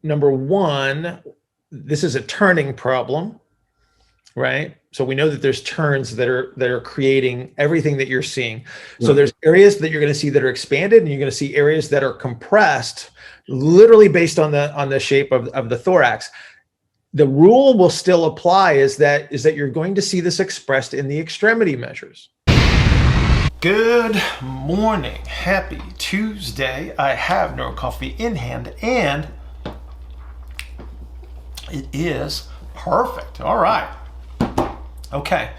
number one, this is a turning problem, right? So we know that there's turns that are creating everything that you're seeing. So there's areas that you're going to see that are expanded, and you're going to see areas that are compressed, literally based on the shape of the thorax. The rule will still apply is that you're going to see this expressed in the extremity measures. Good morning. Happy Tuesday. I have NeuroCoffee in hand, and it is perfect. All right. Okay.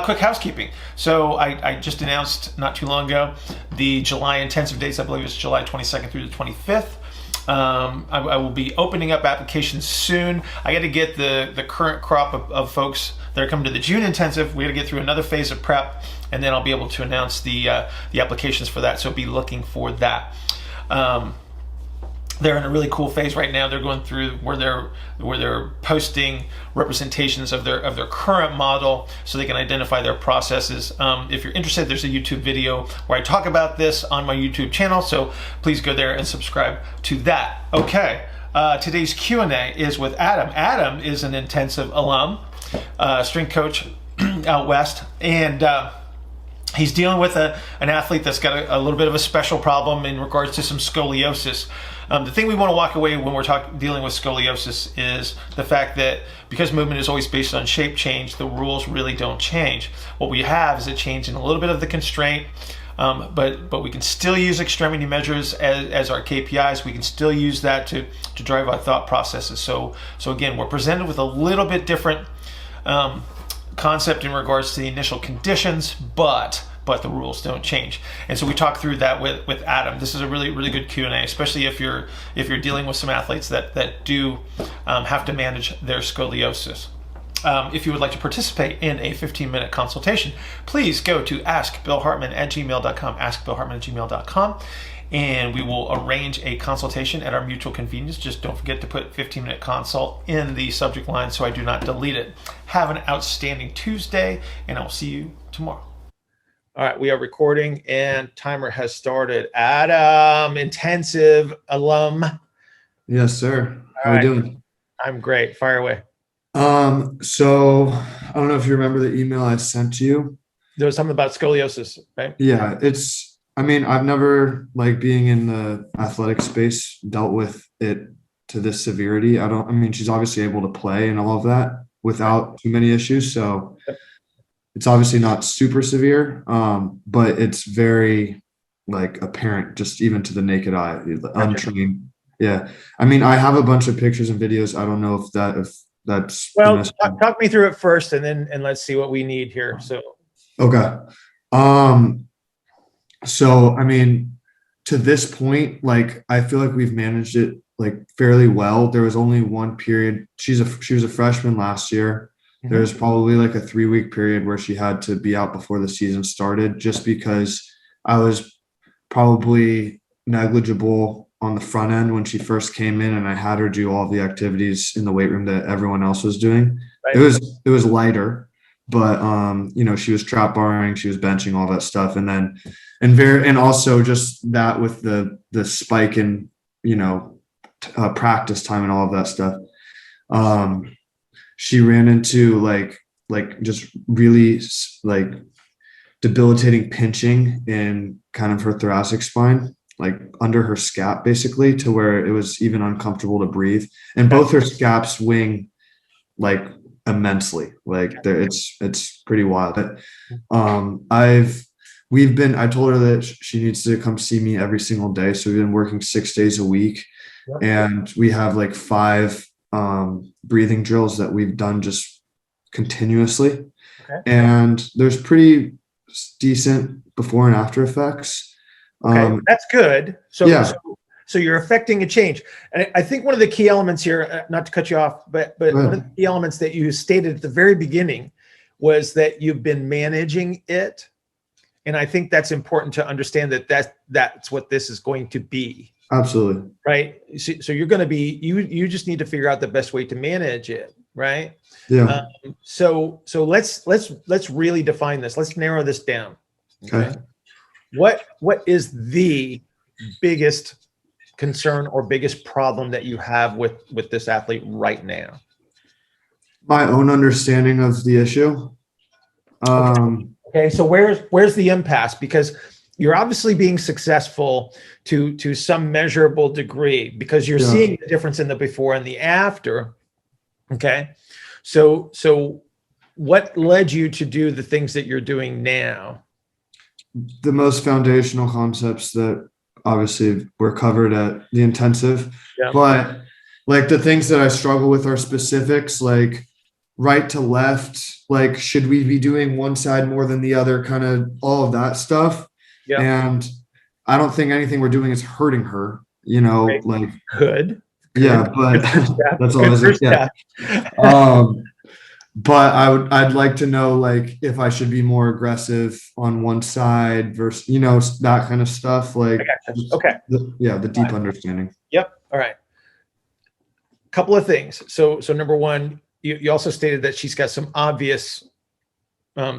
Quick housekeeping. So I just announced not too long ago the July intensive dates. I believe it's July 22nd through the 25th. I will be opening up applications soon. I got to get the current crop of folks that are coming to the June intensive. We got to get through another phase of prep, and then I'll be able to announce the applications for that. So be looking for that. They're in a really cool phase right now. They're going through where they're posting representations of their current model so they can identify their processes. If you're interested, there's a YouTube video where I talk about this on my YouTube channel, so please go there and subscribe to that. Okay, today's Q&A is with Adam. Adam is an intensive alum, strength coach out west, and he's dealing with an athlete that's got a little bit of a special problem in regards to some scoliosis. The thing we want to walk away when we're dealing with scoliosis is the fact that because movement is always based on shape change, the rules really don't change. What we have is a change in a little bit of the constraint, but we can still use extremity measures as our KPIs. We can still use that to drive our thought processes. So again, we're presented with a little bit different concept in regards to the initial conditions, but the rules don't change. And so we talk through that with Adam. This is a really, really good Q&A, especially if you're dealing with some athletes that do have to manage their scoliosis. If you would like to participate in a 15-minute consultation, please go to askbillhartman@gmail.com, askbillhartman@gmail.com, and we will arrange a consultation at our mutual convenience. Just don't forget to put 15-minute consult in the subject line so I do not delete it. Have an outstanding Tuesday, and I will see you tomorrow. All right, we are recording and timer has started. Adam, intensive alum. Yes, sir. How are you doing? I'm great. Fire away. So I don't know if you remember the email I sent to you. There was something about scoliosis, right? Yeah, I've never, like, being in the athletic space, dealt with it to this severity. She's obviously able to play and all of that without too many issues. So it's obviously not super severe, but it's very, like, apparent just even to the naked eye, untrained. Yeah. I have a bunch of pictures and videos. I don't know if that's well, talk me through it first, and let's see what we need here. So okay. So to this point, like, I feel like we've managed it, like, fairly well. There was only one period. She was a freshman last year. There's probably like a 3-week period where she had to be out before the season started, just because I was probably negligible on the front end when she first came in, and I had her do all the activities in the weight room that everyone else was doing. Right. It was lighter, but she was trap barring, she was benching, all that stuff, and also just that with the spike in practice time and all of that stuff. She ran into like just really, like, debilitating pinching in kind of her thoracic spine, like under her scap, basically, to where it was even uncomfortable to breathe. And both her scaps wing, like, immensely. Like, it's pretty wild. I told her that she needs to come see me every single day. So we've been working 6 days a week, and we have like 5 breathing drills that we've done just continuously. Okay. And there's pretty decent before and after effects. That's good. So, yeah. So you're affecting a change. And I think one of the key elements here, not to cut you off, but one of the key elements that you stated at the very beginning was that you've been managing it. And I think that's important to understand that's what this is going to be. Absolutely. Right. So you're going to be, you just need to figure out the best way to manage it. Right. Yeah. So let's really define this. Let's narrow this down. Okay. What is the biggest concern or biggest problem that you have with this athlete right now? My own understanding of the issue. Okay, so where's the impasse? Because you're obviously being successful to some measurable degree because you're seeing the difference in the before and the after. Okay, so what led you to do the things that you're doing now? The most foundational concepts that obviously were covered at the intensive, Yeah. but like the things that I struggle with are specifics, like right to left, like should we be doing one side more than the other, kind of all of that stuff. Yeah. And I don't think anything we're doing is hurting her, you know, Right. like Good. yeah, but that's all. Yeah. But I'd like to know, like, if I should be more aggressive on one side versus, you know, that kind of stuff. Like, okay. The deep understanding. Yep. All right. Couple of things. So number one, you also stated that she's got some obvious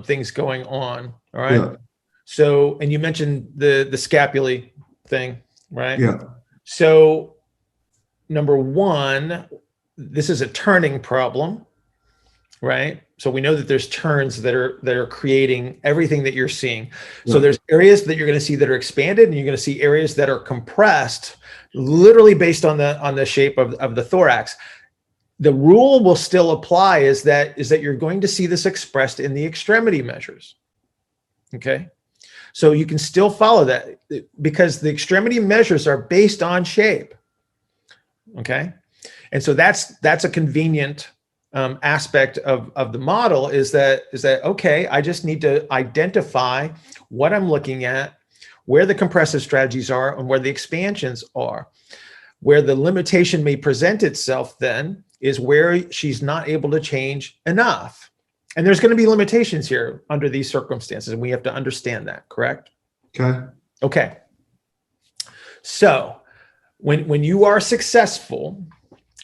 things going on. All right. Yeah. So, and you mentioned the scapulae thing, right? Yeah. So number one, this is a turning problem, right? So we know that there's turns that are creating everything that you're seeing. So there's areas that you're going to see that are expanded, and you're going to see areas that are compressed, literally based on the shape of the thorax. The rule will still apply is that you're going to see this expressed in the extremity measures. Okay. So you can still follow that because the extremity measures are based on shape. Okay. And so that's a convenient aspect of the model is that, okay, I just need to identify what I'm looking at, where the compressive strategies are and where the expansions are. Where the limitation may present itself then is where she's not able to change enough. And there's going to be limitations here under these circumstances, and we have to understand that, correct? Okay. Okay. So when you are successful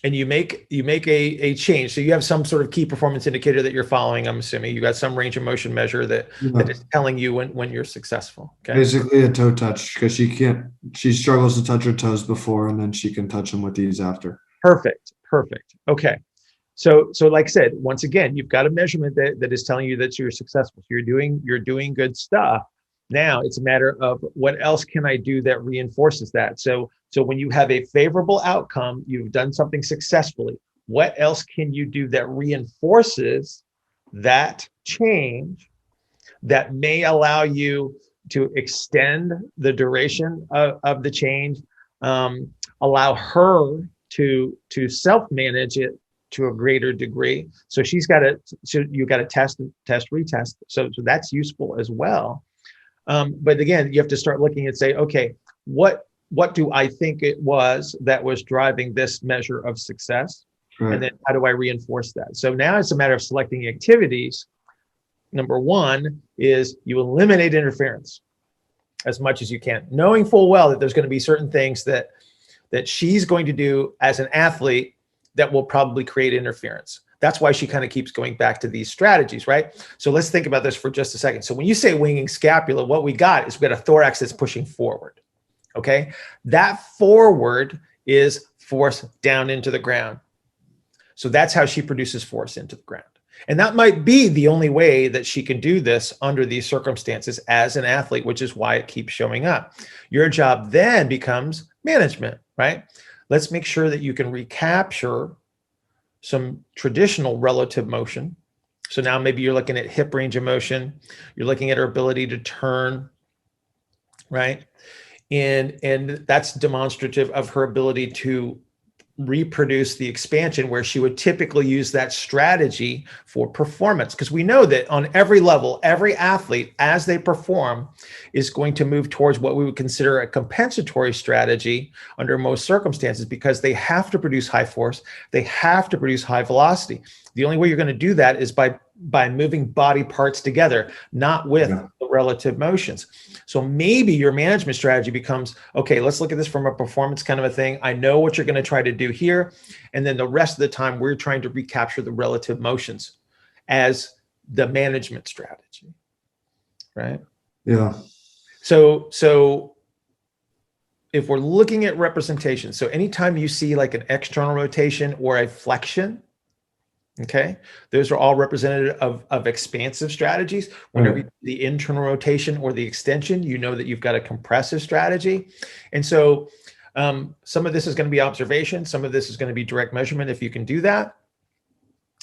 and you make a change, so you have some sort of key performance indicator that you're following, I'm assuming you got some range of motion measure that is telling you when you're successful. Okay. Basically a toe touch, because she struggles to touch her toes before, and then she can touch them with these after. Perfect. Okay. So like I said, once again, you've got a measurement that is telling you that you're successful. So you're doing good stuff. Now it's a matter of what else can I do that reinforces that. So when you have a favorable outcome, you've done something successfully. What else can you do that reinforces that change that may allow you to extend the duration of the change, allow her to self-manage it to a greater degree. So you got to test, retest. So that's useful as well. But again, you have to start looking and say, okay, what do I think it was that was driving this measure of success? Right. And then how do I reinforce that? So now it's a matter of selecting activities. Number one is you eliminate interference as much as you can, knowing full well that there's going to be certain things that she's going to do as an athlete that will probably create interference. That's why she kind of keeps going back to these strategies, right? So let's think about this for just a second. So when you say winging scapula, what we got is we got a thorax that's pushing forward, okay? That forward is force down into the ground. So that's how she produces force into the ground. And that might be the only way that she can do this under these circumstances as an athlete, which is why it keeps showing up. Your job then becomes management, right? Let's make sure that you can recapture some traditional relative motion. So now maybe you're looking at hip range of motion. You're looking at her ability to turn, right? And that's demonstrative of her ability to reproduce the expansion where she would typically use that strategy for performance. Because we know that on every level, every athlete, as they perform, is going to move towards what we would consider a compensatory strategy under most circumstances, because they have to produce high force, they have to produce high velocity. The only way you're going to do that is by moving body parts together, not with the relative motions. So maybe your management strategy becomes, okay, let's look at this from a performance kind of a thing. I know what you're going to try to do here. And then the rest of the time, we're trying to recapture the relative motions as the management strategy, right? Yeah. So if we're looking at representation, so anytime you see like an external rotation or a flexion, okay, those are all representative of expansive strategies. Whenever you see the internal rotation or the extension, you know that you've got a compressive strategy. And so some of this is going to be observation. Some of this is going to be direct measurement if you can do that.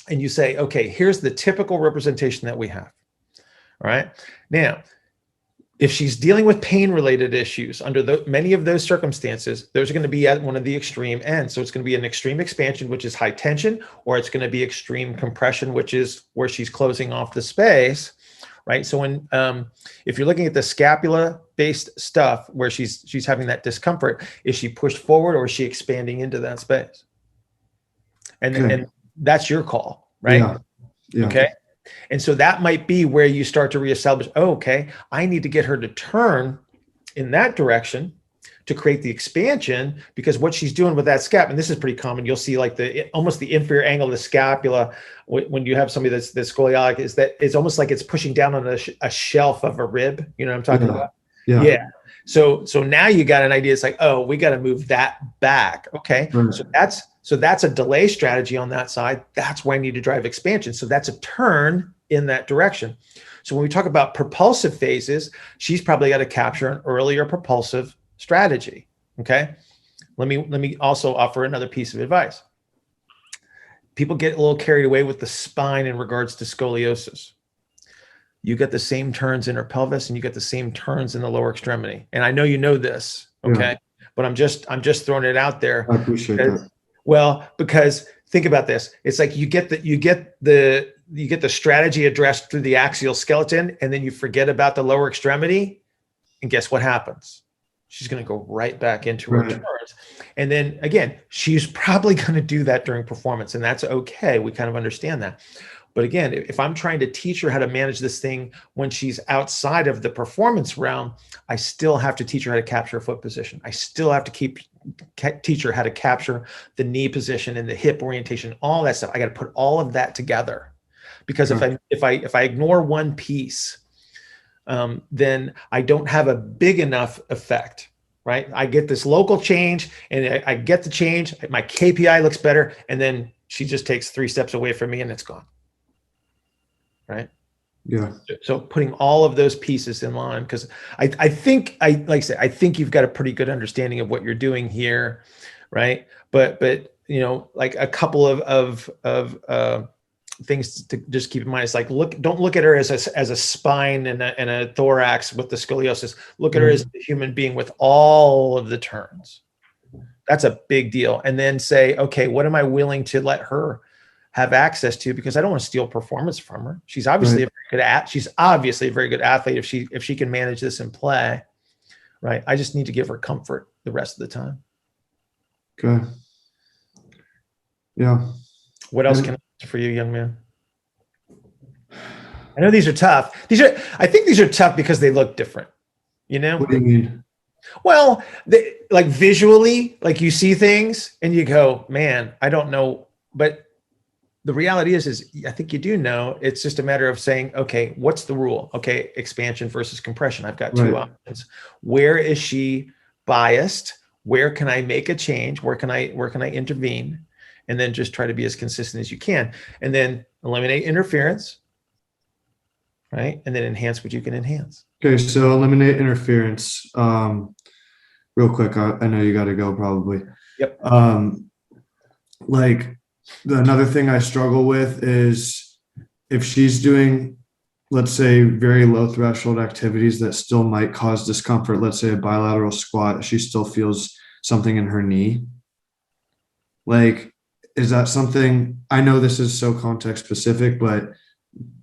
And you say, okay, here's the typical representation that we have. All right. Now, if she's dealing with pain-related issues under many of those circumstances, those are going to be at one of the extreme ends. So it's going to be an extreme expansion, which is high tension, or it's going to be extreme compression, which is where she's closing off the space, right? So when if you're looking at the scapula-based stuff where she's having that discomfort, is she pushed forward or is she expanding into that space? And that's your call, right? Yeah. Okay. And so that might be where you start to reestablish, oh, okay, I need to get her to turn in that direction to create the expansion, because what she's doing with that scap, and this is pretty common, you'll see like almost the inferior angle of the scapula when you have somebody that's scoliotic, is that it's almost like it's pushing down on a shelf of a rib. You know what I'm talking about? Yeah. So now you got an idea. It's like, oh, we got to move that back. Okay. Right. So that's a delay strategy on that side. That's why I need to drive expansion. So that's a turn in that direction. So when we talk about propulsive phases, she's probably got to capture an earlier propulsive strategy. Okay. Let me also offer another piece of advice. People get a little carried away with the spine in regards to scoliosis. You get the same turns in her pelvis and you get the same turns in the lower extremity. And I know you know this, okay? But I'm just throwing it out there. I appreciate that. Well, because think about this. It's like you get the strategy addressed through the axial skeleton, and then you forget about the lower extremity. And guess what happens? She's going to go right back into her turns. And then again, she's probably going to do that during performance, and that's okay. We kind of understand that. But again, if I'm trying to teach her how to manage this thing when she's outside of the performance realm, I still have to teach her how to capture a foot position. I still have to teach her how to capture the knee position and the hip orientation, all that stuff. I got to put all of that together, because if I ignore one piece, then I don't have a big enough effect, right? I get this local change and I get the change. My KPI looks better. And then she just takes 3 steps away from me and it's gone. Right. Yeah. So putting all of those pieces in line, because I think you've got a pretty good understanding of what you're doing here. Right. But you know, like a couple of things to just keep in mind. It's like, don't look at her as a spine and a thorax with the scoliosis. Look at her as a human being with all of the turns. That's a big deal. And then say, okay, what am I willing to let her have access to, because I don't want to steal performance from her. She's obviously she's obviously a very good athlete if she can manage this and play, right? I just need to give her comfort the rest of the time. Okay. Yeah. What else can I do for you, young man? I know these are tough. I think these are tough because they look different. You know? What do you mean? Well, like visually, like you see things and you go, man, I don't know, but the reality is I think you do know. It's just a matter of saying, okay, what's the rule? Okay, expansion versus compression. I've got 2 options. Where is she biased? Where can I make a change? Where can I intervene? And then just try to be as consistent as you can. And then eliminate interference, right? And then enhance what you can enhance. Okay, so eliminate interference. Real quick, I know you got to go probably. Yep. Another thing I struggle with is if she's doing, let's say, very low threshold activities that still might cause discomfort, let's say a bilateral squat, she still feels something in her knee. Like, is that something, I know this is so context specific, but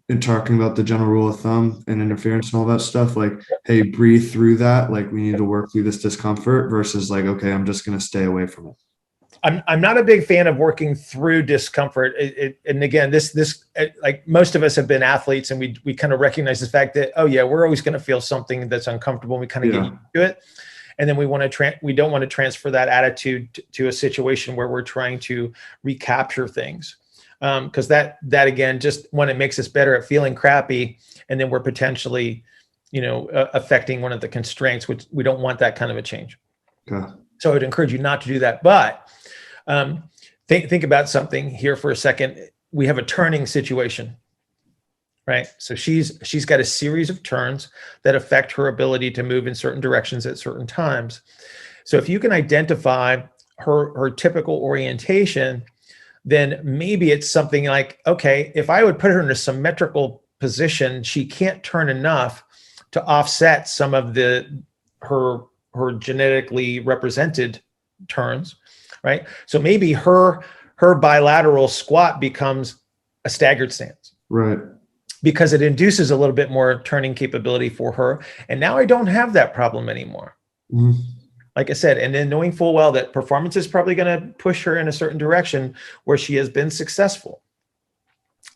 in talking about the general rule of thumb and interference and all that stuff, like, hey, breathe through that. Like, we need to work through this discomfort versus like, okay, I'm just going to stay away from it. I'm not a big fan of working through discomfort. And again, this like most of us have been athletes, and we kind of recognize the fact that, oh yeah, we're always going to feel something that's uncomfortable. And we kind of get used to it, and then we don't want to transfer that attitude to a situation where we're trying to recapture things, because that again, just when it makes us better at feeling crappy, and then we're potentially, affecting one of the constraints, which we don't want that kind of a change. Okay. So I'd encourage you not to do that. But think about something here for a second. We have a turning situation, right? So she's got a series of turns that affect her ability to move in certain directions at certain times. So if you can identify her typical orientation, then maybe it's something like, okay, if I would put her in a symmetrical position, she can't turn enough to offset some of her genetically represented turns, right? So maybe her bilateral squat becomes a staggered stance. Right. Because it induces a little bit more turning capability for her. And now I don't have that problem anymore. Mm-hmm. Like I said, and then knowing full well that performance is probably going to push her in a certain direction where she has been successful.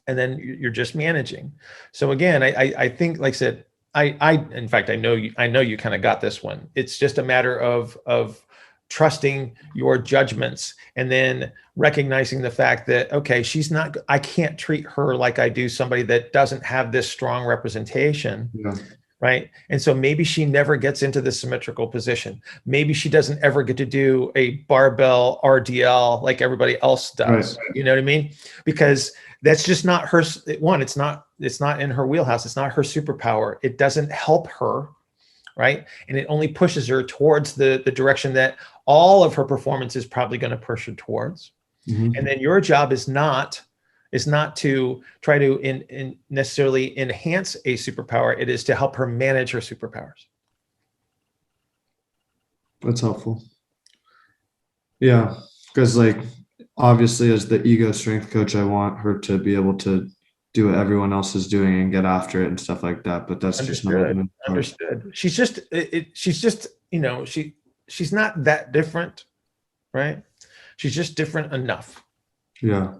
And then you're just managing. So again, I think, like I said, in fact, I know you kind of got this one. It's just a matter of trusting your judgments and then recognizing the fact that, okay, I can't treat her like I do somebody that doesn't have this strong representation. Yeah. Right. And so maybe she never gets into the symmetrical position. Maybe she doesn't ever get to do a barbell RDL like everybody else does. Right. You know what I mean? Because that's just not her. One, it's not in her wheelhouse. It's not her superpower. It doesn't help her. Right. And it only pushes her towards the direction that all of her performance is probably going to push her towards. Mm-hmm. And then your job is not to try to necessarily enhance a superpower. It is to help her manage her superpowers. That's helpful. Yeah. Because like, obviously as the ego strength coach, I want her to be able to do what everyone else is doing and get after it and stuff like that. But that's understood. She's just, she's not that different, right? She's just different enough. Yeah.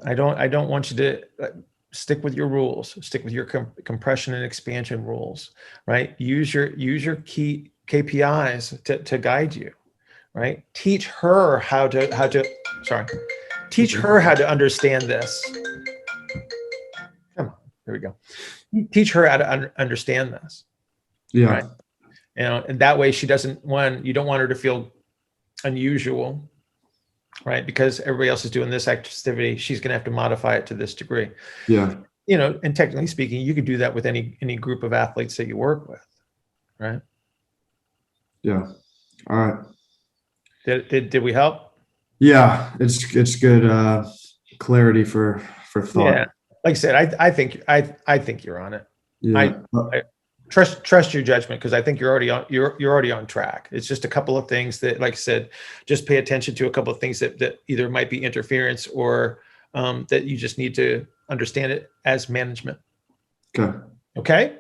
I don't want you to stick with your rules, stick with your compression and expansion rules, right? Use your key KPIs to guide you, right? Teach her how to understand this. Come on, there we go. Teach her how to understand this. Yeah. Right? And that way you don't want her to feel unusual. Right, because everybody else is doing this activity, she's going to have to modify it to this degree. Yeah, and technically speaking, you could do that with any group of athletes that you work with, right? Yeah. All right. Did we help? Yeah, it's good clarity for thought. Yeah, like I said, I think you're on it. Yeah. I trust your judgment, because I think you're already on track. It's just a couple of things that, like I said, just pay attention to a couple of things that either might be interference or that you just need to understand it as management. Okay.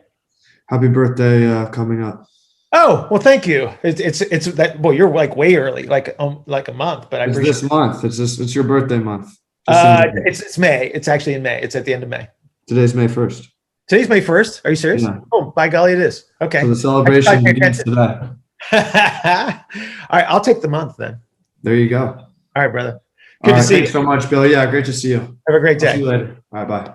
Happy birthday coming up. Oh, well, thank you. It's that, boy, you're like way early, like a month, but I appreciate this month. It's your birthday month. It's May. It's actually in May. It's at the end of May. Today's May 1st. Today's May 1st. Are you serious? Yeah. Oh, by golly, it is. Okay. So the celebration begins today. All right. I'll take the month then. There you go. All right, brother. Good to see you. Thanks so much, Bill. Yeah, great to see you. Have a great day. See you later. All right, bye.